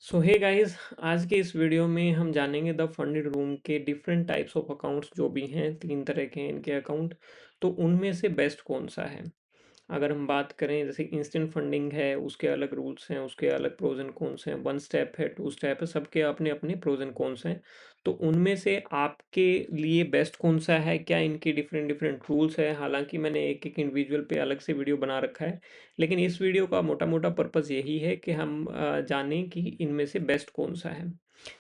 सो hey guys, आज के इस वीडियो में हम जानेंगे द फंडेड रूम के डिफरेंट टाइप्स ऑफ अकाउंट्स जो भी हैं। 3 तरह के हैं इनके अकाउंट। तो उनमें से बेस्ट कौन सा है। अगर हम बात करें जैसे इंस्टेंट फंडिंग है, उसके अलग रूल्स हैं, उसके अलग प्रोज एंड कॉन्स हैं। 1 स्टेप है, 2 स्टेप है, सबके अपने अपने प्रोज एंड कॉन्स हैं। तो उनमें से आपके लिए बेस्ट कौन सा है, क्या इनके डिफरेंट डिफरेंट रूल्स है। हालांकि मैंने एक एक इंडिविजुअल पे अलग से वीडियो बना रखा है, लेकिन इस वीडियो का मोटा मोटा पर्पस यही है कि हम जानें कि इनमें से बेस्ट कौन सा है,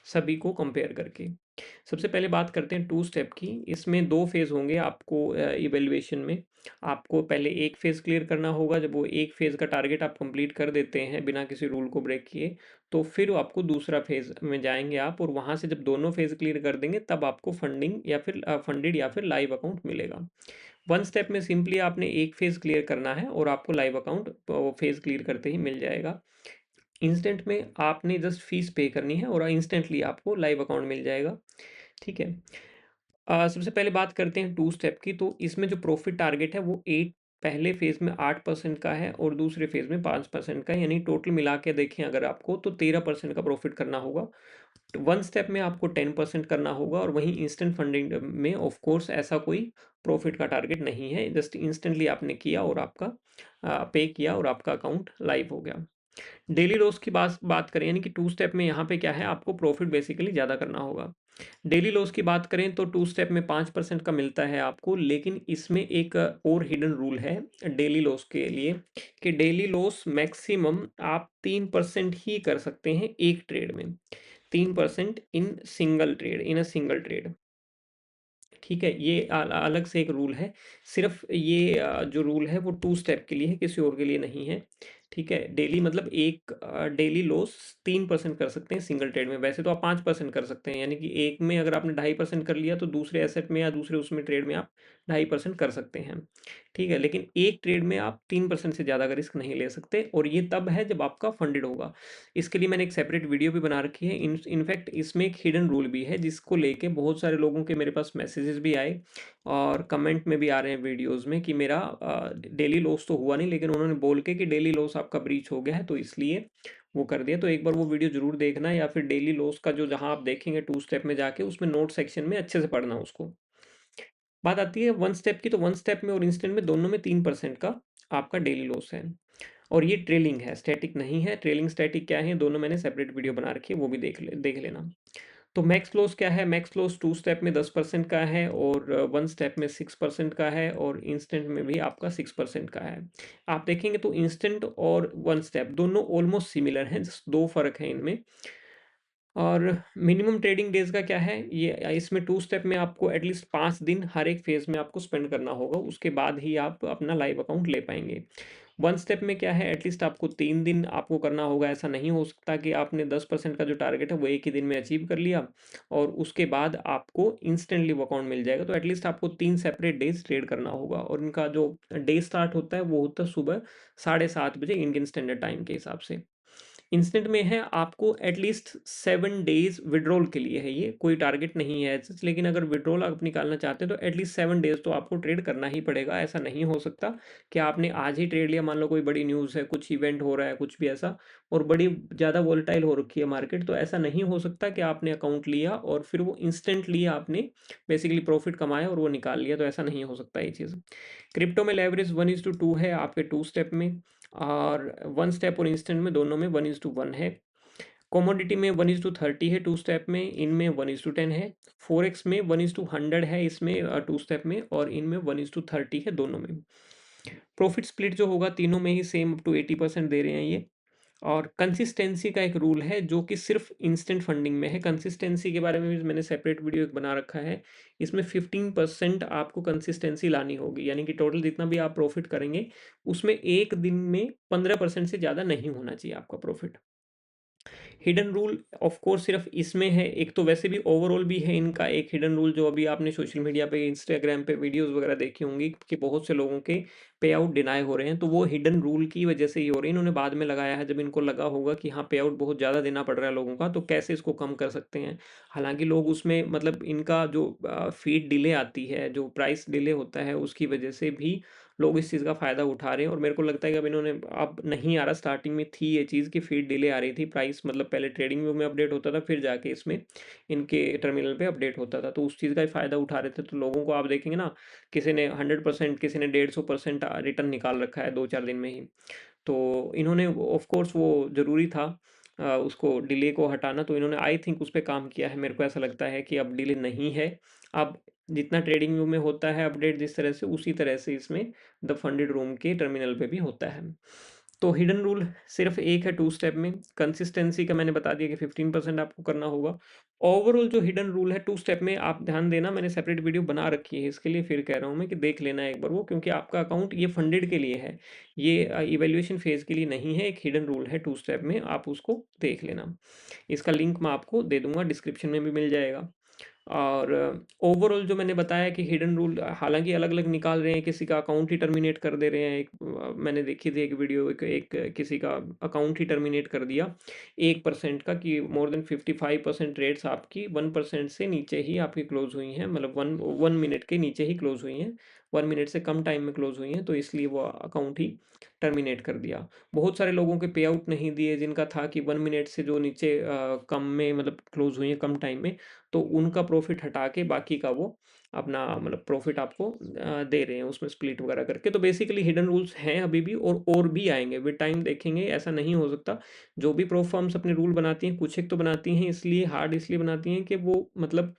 सभी को कंपेयर करके। सबसे पहले बात करते हैं 2 स्टेप की। इसमें 2 फेज़ होंगे आपको इवेल्युएशन में। आपको पहले एक फेज़ क्लियर करना होगा। जब वो एक फेज़ का टारगेट आप कंप्लीट कर देते हैं बिना किसी रूल को ब्रेक किए, तो फिर आपको दूसरा फेज़ में जाएंगे आप, और वहाँ से जब दोनों फेज़ क्लियर कर देंगे तब आपको फंडिंग या फिर फंडेड या फिर लाइव अकाउंट मिलेगा। 1 स्टेप में सिंपली आपने एक फेज़ क्लियर करना है और आपको लाइव अकाउंट फेज़ क्लियर करते ही मिल जाएगा। इंस्टेंट में आपने जस्ट फीस पे करनी है और इंस्टेंटली आपको लाइव अकाउंट मिल जाएगा। ठीक है। सबसे पहले बात करते हैं 2 स्टेप की। तो इसमें जो प्रॉफिट टारगेट है वो 8, पहले फेज में 8% का है और दूसरे फेज में 5% का है। यानी टोटल मिला के देखें अगर आपको, तो 13% का प्रॉफिट करना होगा। 1 स्टेप में आपको 10% करना होगा, और वहीं इंस्टेंट फंडिंग में ऑफ कोर्स ऐसा कोई प्रॉफिट का टारगेट नहीं है। जस्ट इंस्टेंटली आपने किया और आपका पे किया और आपका अकाउंट लाइव हो गया। डेली लॉस की बात बात करें, यानी कि 2 स्टेप में यहाँ पे क्या है, आपको प्रॉफिट बेसिकली ज़्यादा करना होगा। डेली लॉस की बात करें तो 2 स्टेप में 5% का मिलता है आपको, लेकिन इसमें एक और हिडन रूल है डेली लॉस के लिए, कि डेली लॉस मैक्सिमम आप 3% ही कर सकते हैं एक ट्रेड में। 3% in single trade, in a single trade. ठीक है, ये अलग से एक रूल है। सिर्फ ये जो रूल है वो 2 स्टेप के लिए है, किसी और के लिए नहीं है। ठीक है, डेली मतलब एक डेली लॉस 3% कर सकते हैं सिंगल ट्रेड में। वैसे तो आप 5% कर सकते हैं, यानी कि एक में अगर आपने 2.5% कर लिया तो दूसरे एसेट में या दूसरे उसमें ट्रेड में आप 2.5% कर सकते हैं। ठीक है, लेकिन एक ट्रेड में आप 3% से ज़्यादा का रिस्क नहीं ले सकते, और ये तब है जब आपका फंडेड होगा। इसके लिए मैंने एक सेपरेट वीडियो भी बना रखी है। इनफैक्ट इसमें एक हिडन रूल भी है, जिसको लेके बहुत सारे लोगों के मेरे पास मैसेजेस भी आए और कमेंट में भी आ रहे हैं वीडियोस में कि मेरा डेली लॉस तो हुआ नहीं, लेकिन उन्होंने बोल के कि डेली लॉस आपका ब्रीच हो गया है तो इसलिए वो कर दिया। तो एक बार वो वीडियो जरूर देखना, या फिर डेली लॉस का जो जहां आप देखेंगे 2 स्टेप में जाके, उसमें नोट सेक्शन में अच्छे से पढ़ना उसको। बात आती है 1 स्टेप की। तो 1 स्टेप में और इंस्टेंट में दोनों में 3% का आपका डेली लॉस है, और ये ट्रेलिंग है, स्टैटिक नहीं है। ट्रेलिंग स्टैटिक क्या है, दोनों मैंने सेपरेट वीडियो बना रखी है, वो भी देख लेना। तो मैक्स लॉस क्या है, मैक्स लॉस 2 स्टेप में 10% का है, और 1 स्टेप में 6% का है, और इंस्टेंट में भी आपका 6% का है। आप देखेंगे तो इंस्टेंट और 1 स्टेप दोनों ऑलमोस्ट सिमिलर हैं, जस्ट 2 फर्क है इनमें। और मिनिमम ट्रेडिंग डेज का क्या है, ये इसमें 2 स्टेप में आपको एटलीस्ट 5 दिन हर एक फेज में आपको स्पेंड करना होगा, उसके बाद ही आप अपना लाइव अकाउंट ले पाएंगे। 1 स्टेप में क्या है, एटलीस्ट आपको 3 दिन आपको करना होगा। ऐसा नहीं हो सकता कि आपने 10% का जो टारगेट है वो एक ही दिन में अचीव कर लिया और उसके बाद आपको इंस्टेंटली वो अकाउंट मिल जाएगा। तो एटलीस्ट आपको 3 सेपरेट डेज ट्रेड करना होगा, और इनका जो डे स्टार्ट होता है वो होता है सुबह 7:30 बजे इंडियन स्टैंडर्ड टाइम के हिसाब से। इंस्टेंट में है आपको एटलीस्ट 7 डेज विड्रॉल के लिए है, ये कोई टारगेट नहीं है सच, लेकिन अगर विड्रॉल आप निकालना चाहते हैं तो एटलीस्ट 7 डेज तो आपको ट्रेड करना ही पड़ेगा। ऐसा नहीं हो सकता कि आपने आज ही ट्रेड लिया, मान लो कोई बड़ी न्यूज़ है, कुछ इवेंट हो रहा है, कुछ भी ऐसा, और बड़ी ज़्यादा वोलेटाइल हो रखी है मार्केट, तो ऐसा नहीं हो सकता कि आपने अकाउंट लिया और फिर वो इंस्टेंटली आपने बेसिकली प्रॉफिट कमाया और वो निकाल लिया। तो ऐसा नहीं हो सकता ये चीज़। क्रिप्टो में लेवरेज 1:2 है आपके 2 स्टेप में, और 1 स्टेप और इंस्टेंट में दोनों में 1:1 है। कमोडिटी में 1:30 है 2 स्टेप में, इनमें 1:10 है। फोरेक्स में 1:100 है इसमें 2 स्टेप में, और इनमें 1:30 है दोनों में। प्रॉफिट स्प्लिट जो होगा तीनों में ही सेम अप टू 80% दे रहे हैं ये। और कंसिस्टेंसी का एक रूल है जो कि सिर्फ इंस्टेंट फंडिंग में है। कंसिस्टेंसी के बारे में भी मैंने सेपरेट वीडियो एक बना रखा है। इसमें 15% आपको कंसिस्टेंसी लानी होगी, यानी कि टोटल जितना भी आप प्रॉफिट करेंगे उसमें एक दिन में 15% से ज़्यादा नहीं होना चाहिए आपका profit. Hidden rule of course सिर्फ इसमें है, एक तो वैसे भी ओवरऑल भी है इनका एक हिडन रूल, जो अभी आपने सोशल मीडिया पे इंस्टाग्राम पे वीडियोस वगैरह देखी होंगी कि बहुत से लोगों के पे आउट डिनाई हो रहे हैं, तो वो हिडन रूल की वजह से ही हो रहे हैं। इन्होंने बाद में लगाया है जब इनको लगा होगा कि हाँ पे आउट बहुत ज़्यादा देना पड़ रहा है लोगों का, तो कैसे इसको कम कर सकते हैं। हालांकि लोग उसमें मतलब इनका जो फीड डिले आती है, जो प्राइस डिले होता है, उसकी वजह से भी लोग इस चीज़ का फ़ायदा उठा रहे हैं और मेरे को लगता है कि अब नहीं आ रहा, स्टार्टिंग में थी ये चीज़ कि फीड डिले आ रही थी, प्राइस मतलब पहले ट्रेडिंग व्यू में अपडेट होता था, फिर जाके इसमें इनके टर्मिनल पे अपडेट होता था, तो उस चीज़ का ही फ़ायदा उठा रहे थे। तो लोगों को आप देखेंगे ना, किसी ने 100%, किसी ने 150% रिटर्न निकाल रखा है 2-4 दिन में ही। तो इन्होंने ऑफ कोर्स वो ज़रूरी था उसको डिले को हटाना, तो इन्होंने आई थिंक उस पे काम किया है। मेरे को ऐसा लगता है कि अब डिले नहीं है। अब जितना ट्रेडिंग व्यू में होता है अपडेट जिस तरह से, उसी तरह से इसमें द फंडेड रूम के टर्मिनल पे भी होता है। तो हिडन रूल सिर्फ एक है टू स्टेप में। कंसिस्टेंसी का मैंने बता दिया कि 15% आपको करना होगा। ओवरऑल जो हिडन रूल है टू स्टेप में, आप ध्यान देना, मैंने सेपरेट वीडियो बना रखी है इसके लिए, फिर कह रहा हूँ मैं कि देख लेना एक बार वो, क्योंकि आपका अकाउंट ये फंडेड के लिए है, ये इवैल्यूएशन फेज के लिए नहीं है। एक हिडन रूल है टू स्टेप में, आप उसको देख लेना। इसका लिंक मैं आपको दे दूंगा, डिस्क्रिप्शन में भी मिल जाएगा। और ओवरऑल जो मैंने बताया कि हिडन रूल हालांकि अलग अलग निकाल रहे हैं, किसी का अकाउंट ही टर्मिनेट कर दे रहे हैं। मैंने देखी थी एक वीडियो, किसी का अकाउंट ही टर्मिनेट कर दिया 1% का, कि मोर देन 55% रेट्स आपकी 1% से नीचे ही आपकी क्लोज हुई हैं, मतलब 1 मिनट के नीचे ही क्लोज हुई हैं, 1 मिनट से कम टाइम में क्लोज हुई हैं, तो इसलिए वो अकाउंट ही टर्मिनेट कर दिया। बहुत सारे लोगों के पे आउट नहीं दिए, जिनका था कि 1 मिनट से जो नीचे कम में मतलब क्लोज हुई है कम टाइम में, तो उनका प्रॉफिट हटा के बाकी का वो अपना मतलब प्रॉफिट आपको दे रहे हैं उसमें स्प्लिट वगैरह करके। तो बेसिकली हिडन रूल्स हैं अभी भी, और भी आएंगे विद टाइम, देखेंगे, ऐसा नहीं हो सकता। जो भी प्रो फर्म्स अपने रूल बनाती हैं, कुछ एक तो बनाती हैं इसलिए हार्ड, इसलिए बनाती हैं कि वो मतलब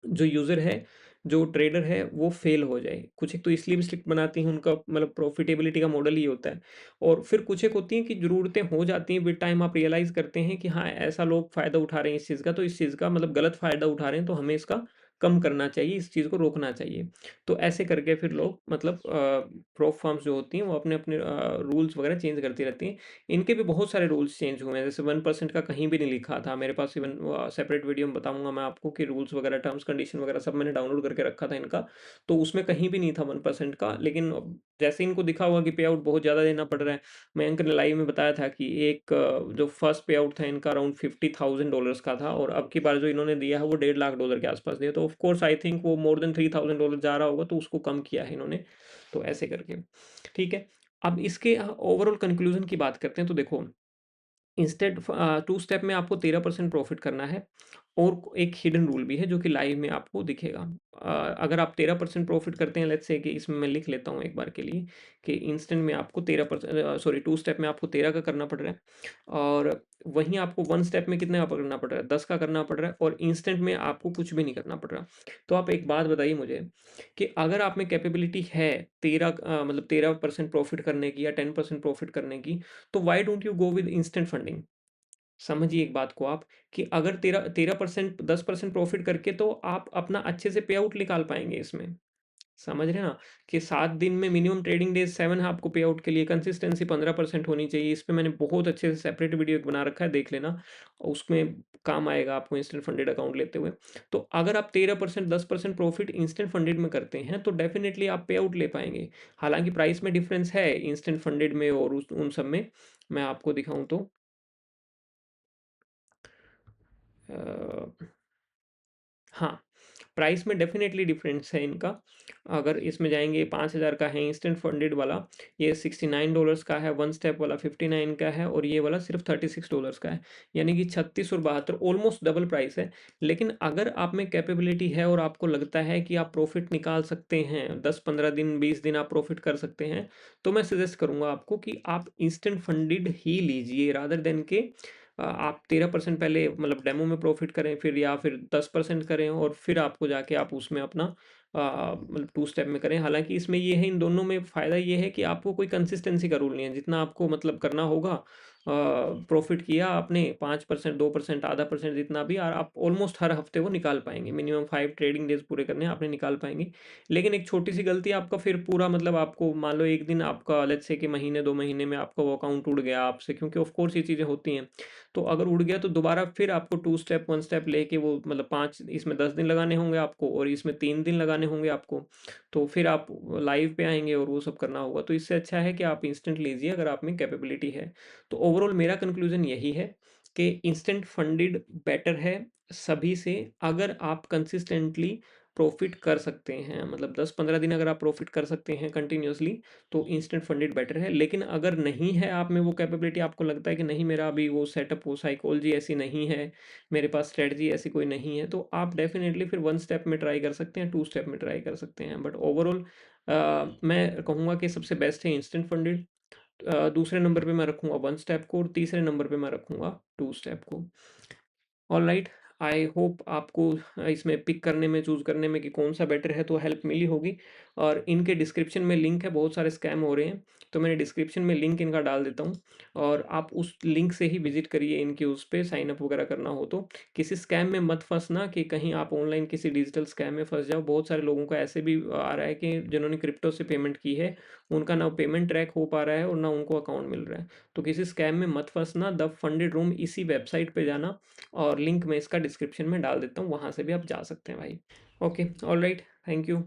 जो यूज़र है, जो ट्रेडर है, वो फेल हो जाए। कुछ एक तो इसलिए भी स्ट्रिक्ट बनाती हैं, उनका मतलब प्रॉफिटेबिलिटी का मॉडल ही होता है। और फिर कुछ एक होती हैं कि ज़रूरतें हो जाती हैं, विद टाइम आप रियलाइज़ करते हैं कि हाँ, ऐसा लोग फ़ायदा उठा रहे हैं इस चीज़ का, तो इस चीज़ का मतलब गलत फ़ायदा उठा रहे हैं, तो हमें इसका कम करना चाहिए, इस चीज़ को रोकना चाहिए। तो ऐसे करके फिर लोग मतलब प्रॉप फर्म्स जो होती हैं, वो अपने-अपने रूल्स वगैरह चेंज करती रहती हैं। इनके भी बहुत सारे रूल्स चेंज हुए हैं, जैसे 1% का कहीं भी नहीं लिखा था। मेरे पास इवन सेपरेट वीडियो में बताऊँगा मैं आपको कि रूल्स वगैरह, टर्म्स कंडीशन वगैरह सब मैंने डाउनलोड करके रखा था इनका, तो उसमें कहीं भी नहीं था 1% का। लेकिन जैसे इनको दिखा होगा कि पे आउट बहुत ज़्यादा देना पड़ रहा है, मयंक ने लाइव में बताया था कि एक जो फर्स्ट पे आउट था इनका अराउंड $50,000 का था, और अब की बार जो इन्होंने दिया है वो $1.5 लाख के आसपास दिया। तो ऑफ कोर्स आई थिंक वो मोर देन $3,000 जा रहा होगा, तो उसको कम किया है इन्होंने। तो ऐसे करके ठीक है। अब इसके ओवरऑल कंक्लूजन की बात करते हैं, तो देखो, इंस्टेड टू स्टेप में आपको 13% प्रॉफिट करना है, और एक हिडन रूल भी है जो कि लाइव में आपको दिखेगा। अगर आप 13% प्रॉफिट करते हैं, लेट्स से कि इसमें मैं लिख लेता हूँ एक बार के लिए कि इंस्टेंट में आपको 13%, सॉरी, टू स्टेप में आपको 13 का करना पड़ रहा है, और वहीं आपको वन स्टेप में कितने का करना पड़ रहा है, 10 का करना पड़ रहा है, और इंस्टेंट में आपको कुछ भी नहीं करना पड़ रहा। तो आप एक बात बताइए मुझे कि अगर आप में कैपेबिलिटी है 13% प्रॉफिट करने की या 10% प्रॉफिट करने की, तो why don't you go with instant funding. समझिए एक बात को आप, कि अगर 13% 10% प्रॉफिट करके तो आप अपना अच्छे से पे आउट निकाल पाएंगे इसमें। समझ रहे हैं ना, कि 7 दिन में मिनिमम ट्रेडिंग डेज 7 है आपको पे आउट के लिए, कंसिस्टेंसी 15% होनी चाहिए। इस पे मैंने बहुत अच्छे से सेपरेट वीडियो एक बना रखा है, देख लेना, उसमें काम आएगा आपको इंस्टेंट फंडेड अकाउंट लेते हुए। तो अगर आप 13% 10% प्रॉफिट इंस्टेंट फंडेड में करते हैं, तो डेफिनेटली आप पे आउट ले पाएंगे। हालांकि प्राइस में डिफरेंस है इंस्टेंट फंडेड में और उन सब में। मैं आपको दिखाऊं तो अ, हाँ, प्राइस में डेफ़िनेटली डिफ़रेंस है इनका। अगर इसमें जाएँगे, 5,000 का है इंस्टेंट फंडेड वाला, ये $69 का है, वन स्टेप वाला 59 का है, और ये वाला सिर्फ़ $36 का है। यानी कि 36 और 72 ऑलमोस्ट डबल प्राइस है। लेकिन अगर आप में कैपेबिलिटी है और आपको लगता है कि आप प्रॉफ़िट निकाल सकते हैं, 10-15 दिन, 20 दिन आप प्रॉफ़िट कर सकते हैं, तो मैं सजेस्ट करूँगा आपको कि आप इंस्टेंट फंडेड ही लीजिए, रादर देन के आप 13% पहले मतलब डेमो में प्रॉफिट करें, फिर या फिर 10% करें, और फिर आपको जाके आप उसमें अपना मतलब टू स्टेप में करें। हालांकि इसमें ये है, इन दोनों में फ़ायदा ये है कि आपको कोई कंसिस्टेंसी का रूल नहीं है, जितना आपको मतलब करना होगा, प्रॉफिट किया आपने 5%, 2%, आधा परसेंट, जितना भी, और आप ऑलमोस्ट हर हफ्ते वो निकाल पाएंगे। मिनिमम 5 ट्रेडिंग डेज पूरे करने हैं आपने, निकाल पाएंगे। लेकिन एक छोटी सी गलती आपका फिर पूरा मतलब, आपको मान लो एक दिन आपका लेट्स से कि महीने 2 महीने में आपका वो अकाउंट उड़ गया आपसे, क्योंकि ऑफ कोर्स ये चीज़ें होती हैं। तो अगर उड़ गया तो दोबारा फिर आपको टू स्टेप वन स्टेप लेके वो मतलब 5, इसमें 10 दिन लगाने होंगे आपको, और इसमें 3 दिन लगाने होंगे आपको। तो फिर आप लाइव पे आएंगे और वो सब करना होगा। तो इससे अच्छा है कि आप इंस्टेंट लीजिए अगर आप में कैपेबिलिटी है। तो ओवरऑल मेरा कंक्लूजन यही है कि इंस्टेंट फंडेड बेटर है सभी से, अगर आप कंसिस्टेंटली प्रॉफ़िट कर सकते हैं, मतलब 10-15 दिन अगर आप प्रॉफ़िट कर सकते हैं कंटिन्यूअसली, तो इंस्टेंट फंडेड बेटर है। लेकिन अगर नहीं है आप में वो कैपेबिलिटी, आपको लगता है कि नहीं मेरा अभी वो सेटअप, वो साइकोलॉजी ऐसी नहीं है, मेरे पास स्ट्रेटजी ऐसी कोई नहीं है, तो आप डेफ़िनेटली फिर 1 स्टेप में ट्राई कर सकते हैं, 2 स्टेप में ट्राई कर सकते हैं। बट ओवरऑल मैं कहूँगा कि सबसे बेस्ट है इंस्टेंट फंडेड। दूसरे नंबर पे मैं रखूँगा 1 स्टेप को और तीसरे नंबर पे मैं रखूँगा 2 स्टेप को। ऑलराइट, आई होप आपको इसमें पिक करने में, चूज़ करने में कि कौन-सा बेटर है तो हेल्प मिली होगी। और इनके डिस्क्रिप्शन में लिंक है, बहुत सारे स्कैम हो रहे हैं, तो मैंने डिस्क्रिप्शन में लिंक इनका डाल देता हूँ और आप उस लिंक से ही विज़िट करिए इनके उस पे, साइन अप वगैरह करना हो तो। किसी स्कैम में मत फँसना कि कहीं आप ऑनलाइन किसी डिजिटल स्कैम में फँस जाओ। बहुत सारे लोगों का ऐसे भी आ रहा है कि जिन्होंने क्रिप्टो से पेमेंट की है, उनका ना पेमेंट ट्रैक हो पा रहा है और ना उनको अकाउंट मिल रहा है। तो किसी स्कैम में मत फँसना, द फंडेड रूम इसी वेबसाइट पे जाना और लिंक मैं इसका डिस्क्रिप्शन में डाल देता हूँ, वहाँ से भी आप जा सकते हैं भाई। Okay, alright, thank you.